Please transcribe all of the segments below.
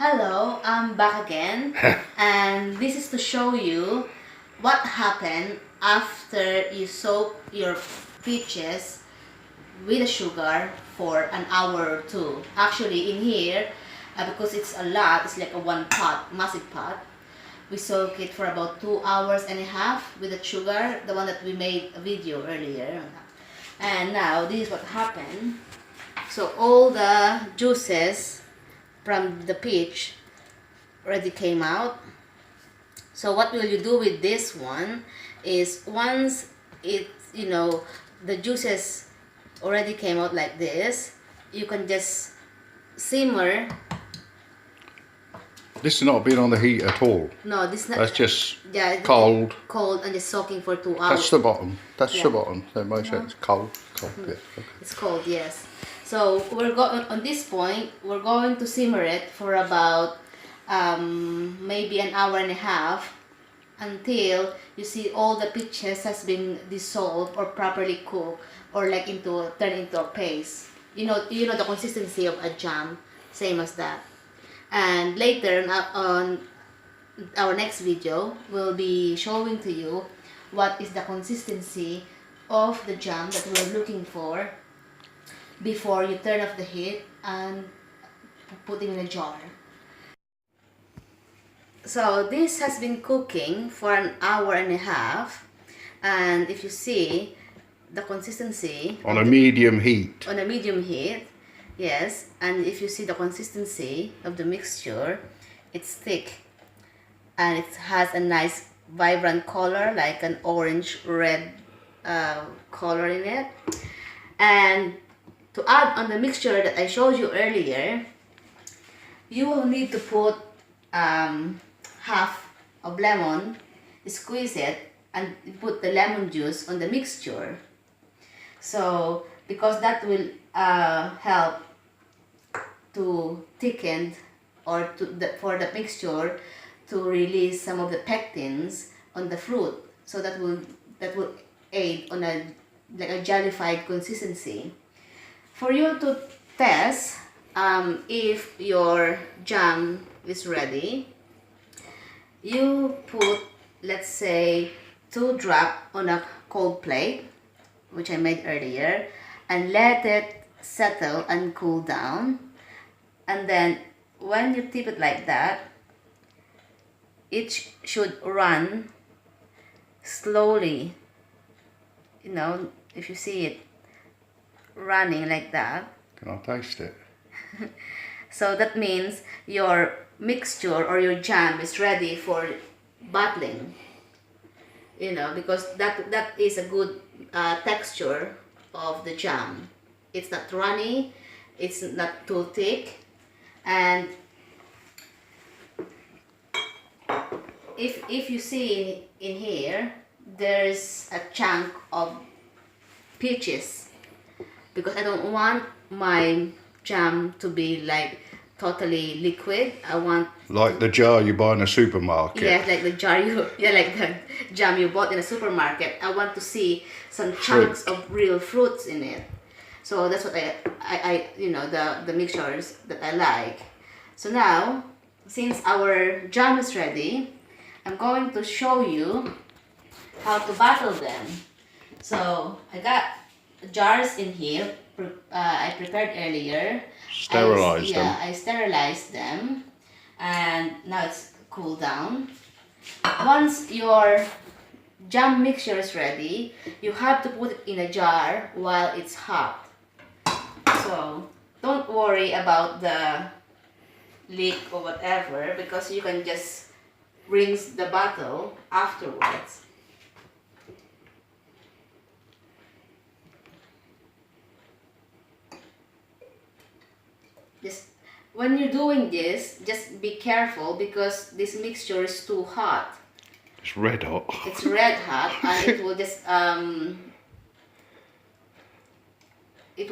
Hello, I'm back again, and this is to show you what happened after you soak your peaches with the sugar for an hour or two. Actually, in here, because it's a lot, it's like a one pot, massive pot. We soak it for about 2 hours and a half with the sugar, the one that we made a video earlier. And now this is what happened. So all the juices from the peach already came out. So what will you do with this one is once it, the juices already came out like this, you can just simmer. This is not being on the heat at all. No, this is not. That's just cold. cold. Cold and just soaking for 2 hours. That's the bottom. That's Yeah. the bottom. That makes sense. Cold. Cold. Yeah. Okay. It's cold, yes. So we're going on this point. We're going to simmer it for about maybe an hour and a half until you see all the peaches has been dissolved or properly cooked or like turn into a paste. You know the consistency of a jam, same as that. And later on our next video, we'll be showing to you what is the consistency of the jam that we're looking for before you turn off the heat and put it in a jar. So this has been cooking for an hour and a half, and if you see the consistency On a medium heat. on a medium heat, yes, and if you see the consistency of the mixture, it's thick and it has a nice vibrant color like an orange red color in it. And to add on the mixture that I showed you earlier, you will need to put half of lemon, squeeze it, and put the lemon juice on the mixture. So because that will help to thicken or for the mixture to release some of the pectins on the fruit, so that will aid on a jellified consistency. For you to test if your jam is ready, you put, let's say, 2 drops on a cold plate, which I made earlier, and let it settle and cool down. And then when you tip it like that, it should run slowly. If you see it running like that. Can I taste it? So that means your mixture or your jam is ready for bottling. Because that is a good texture of the jam. It's not runny, it's not too thick, and if you see in here, there's a chunk of peaches, because I don't want my jam to be like totally liquid. I want Like the jar you buy in a supermarket. yeah, like the jam you bought in a supermarket. I want to see some chunks of real fruits in it. So that's what I the mixtures that I like. So now, since our jam is ready, I'm going to show you how to bottle them. So I got jars in here. I prepared earlier. Sterilized them. I sterilized them, and now it's cooled down. Once your jam mixture is ready, you have to put it in a jar while it's hot. So don't worry about the leak or whatever, because you can just rinse the bottle afterwards. Just when you're doing this, just be careful, because this mixture is too hot. It's red hot. It's red hot, and it will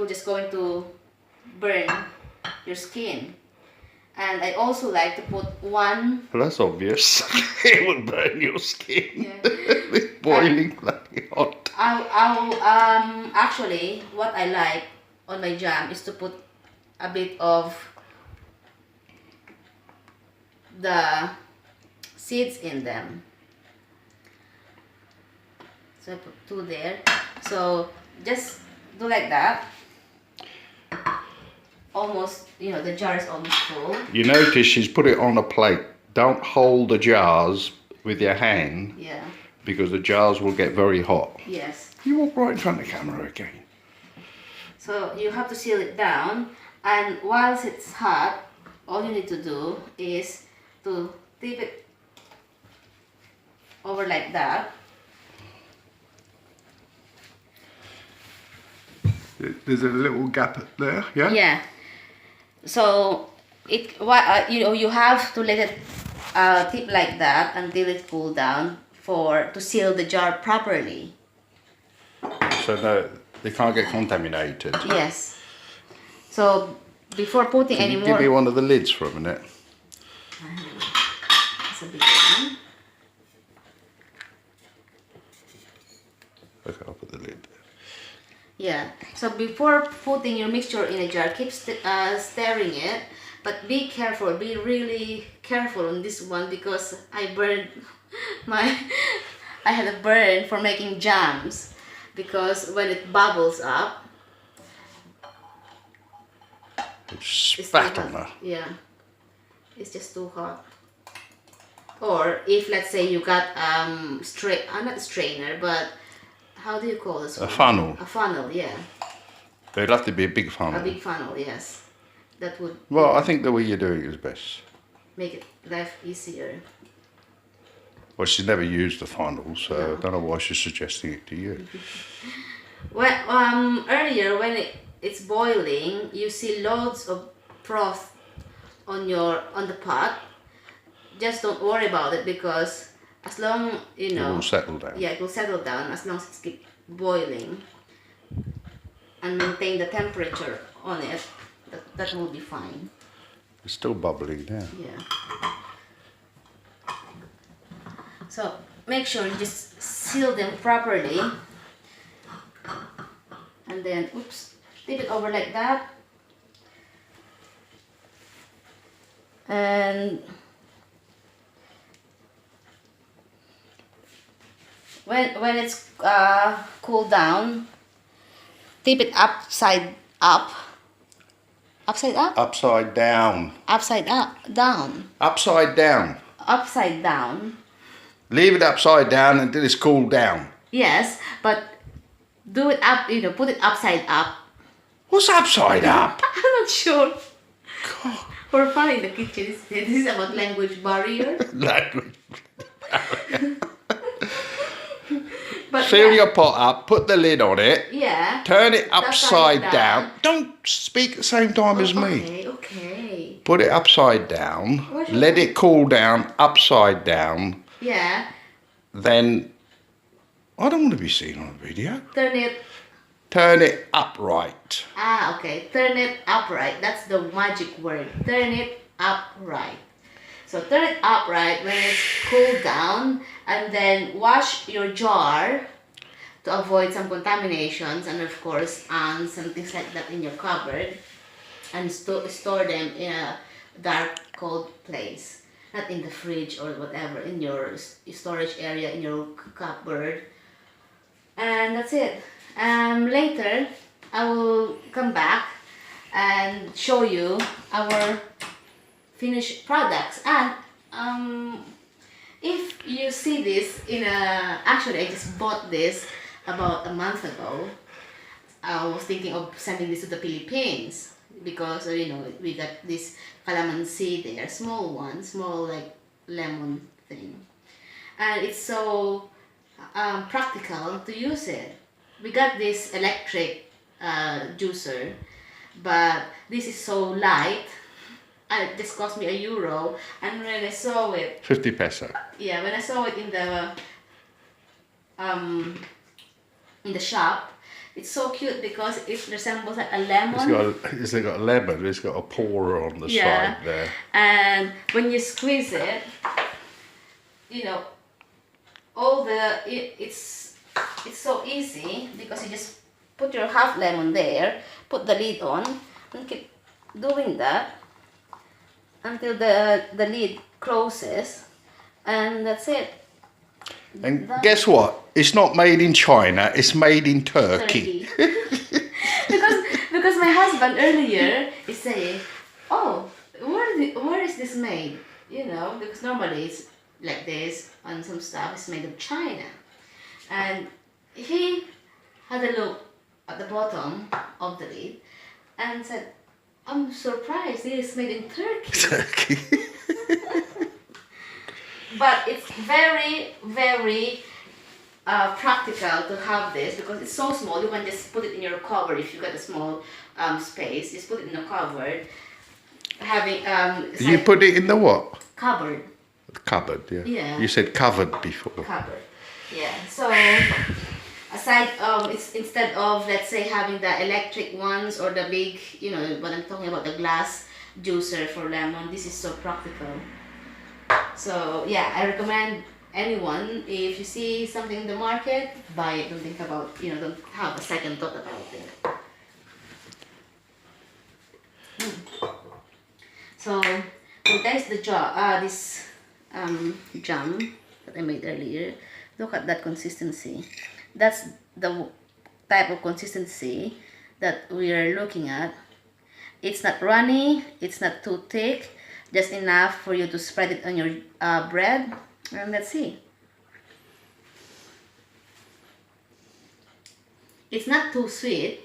just going to burn your skin. And I also like to put one. Well, that's obvious. It would burn your skin. Yeah. It's boiling bloody hot. Actually, what I like on my jam is to put a bit of the seeds in them. So I put 2 there. So just do like that. Almost, the jar is almost full. You notice she's put it on a plate. Don't hold the jars with your hand. Yeah. Because the jars will get very hot. Yes. You walk right in front of the camera again. So you have to seal it down, and whilst it's hot, all you need to do is to tip it over like that. There's a little gap there, yeah? Yeah. So you have to let it tip like that until it cool down to seal the jar properly. So no, they can't get contaminated. Yes. So before putting Can any you more. give me one of the lids for a minute? It's a big one. Okay, I'll put the lid there. Yeah. So before putting your mixture in a jar, keep stirring it, but be careful. Be really careful on this one because I burned I had a burn for making jams because when it bubbles up, It's spat on her. Yeah, it's just too hot. Or if let's say you got not a strainer, but how do you call this one? A funnel. A funnel, yeah. It'd have to be a big funnel. A big funnel, yes. That would Well, I think the way you're doing it is best. make it life easier. Well, she's never used a funnel, so No. I don't know why she's suggesting it to you. Well, earlier when it's boiling, you see loads of froth on the pot. Just don't worry about it because as long It will settle down. yeah, it will settle down as long as it keeps boiling and maintain the temperature on it. That will be fine. It's still bubbling now. Yeah. So make sure you just seal them properly, and then tip it over like that, and when it's cooled down, tip it upside up. Upside up? Upside down. Upside up, down. Upside down. Upside down. Leave it upside down until it's cooled down. Yes, but do it up, put it upside up. What's upside up? I'm not sure. God. We're fun in the kitchen. This is about language barrier. But Fill yeah, your pot up, put the lid on it, yeah. turn it upside down. down. Don't speak at the same time as me. Okay. Put it upside down, What? let it cool down upside down, Yeah. then I don't want to be seen on video. Turn it. Turn it upright. Okay. Turn it upright. That's the magic word. Turn it upright. So turn it upright when it's cooled down, and then wash your jar to avoid some contaminations and of course ants and things like that in your cupboard, and store them in a dark, cold place. Not in the fridge or whatever, in your storage area in your cupboard. And that's it. Later, I will come back and show you our finished products. And if you see this actually I just bought this about a month ago. I was thinking of sending this to the Philippines because we got this calamansi there, small one, small like lemon thing, and it's so practical to use it. We got this electric juicer, but this is so light, and it just cost me €1. And when I saw it, 50 peso. yeah, when I saw it in the shop, it's so cute because it resembles like a lemon. It's got a lemon, it's got a pourer on the Yeah. side there. And when you squeeze it, it's so easy because you just put your half lemon there, put the lid on, and keep doing that until the lid closes, and that's it. And Done. guess what? It's not made in China. It's made in Turkey. because my husband earlier is saying, oh, where is this made? You know, because normally it's like this, and some stuff is made of China. And he had a look at the bottom of the lid and said, I'm surprised this is made in Turkey. Turkey. But it's very, very practical to have this because it's so small. You can just put it in your cupboard if you got a small space. Just put it in a cupboard. Having You put it in the what? cupboard. Cupboard, yeah. Yeah. You said covered before. Cupboard. Yeah. So aside it's instead of, let's say, having the electric ones or the big, you know, what I'm talking about, the glass juicer for lemon, this is so practical. So yeah, I recommend anyone, if you see something in the market, buy it. Don't think about, you know, don't have a second thought about it. So we'll taste the this jam that I made earlier. Look at that consistency. That's the type of consistency that we are looking at. It's not runny, it's not too thick, just enough for you to spread it on your bread, and let's see. It's not too sweet,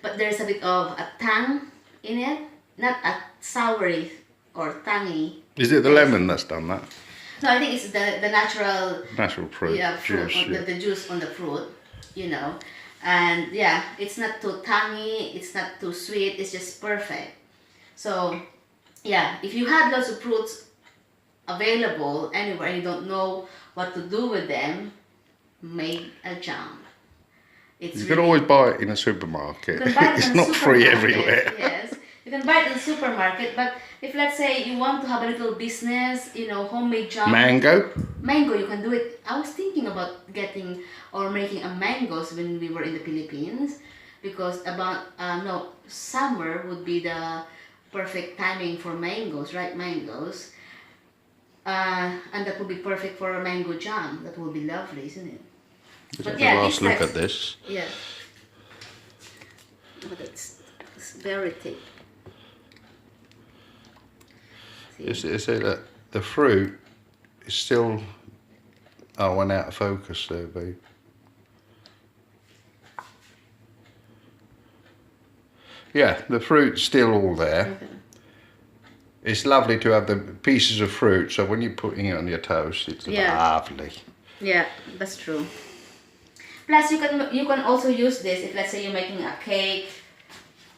but there's a bit of a tang in it, not a soury or tangy. Is it the lemon that's done that? No, I think it's the natural Fruit fruit, juice. Yeah. the juice on the fruit, you know. And yeah, it's not too tangy, it's not too sweet, it's just perfect. So yeah, if you had lots of fruits available anywhere and you don't know what to do with them, make a jam. It's You can always buy it in a supermarket. you can buy it It's in a not free supermarket, everywhere. Yes, you can buy it in the supermarket. But if, let's say, you want to have a little business, you know, homemade jam. Mango? Mango, you can do it. I was thinking about getting or making a mangoes when we were in the Philippines, because summer would be the perfect timing for mangoes, ripe mangoes, and that would be perfect for a mango jam. That would be lovely, isn't it? But yeah, last look at this. Yeah. But it's very thick. You see that the fruit is still. Oh, went out of focus there, babe. Yeah, the fruit's still all there. Okay. It's lovely to have the pieces of fruit, so when you're putting it on your toast, it's lovely. Yeah, that's true. Plus, you can also use this if, let's say, you're making a cake.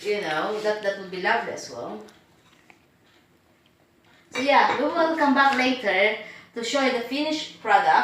You know, that would be lovely as well. So yeah, we will come back later to show you the finished product.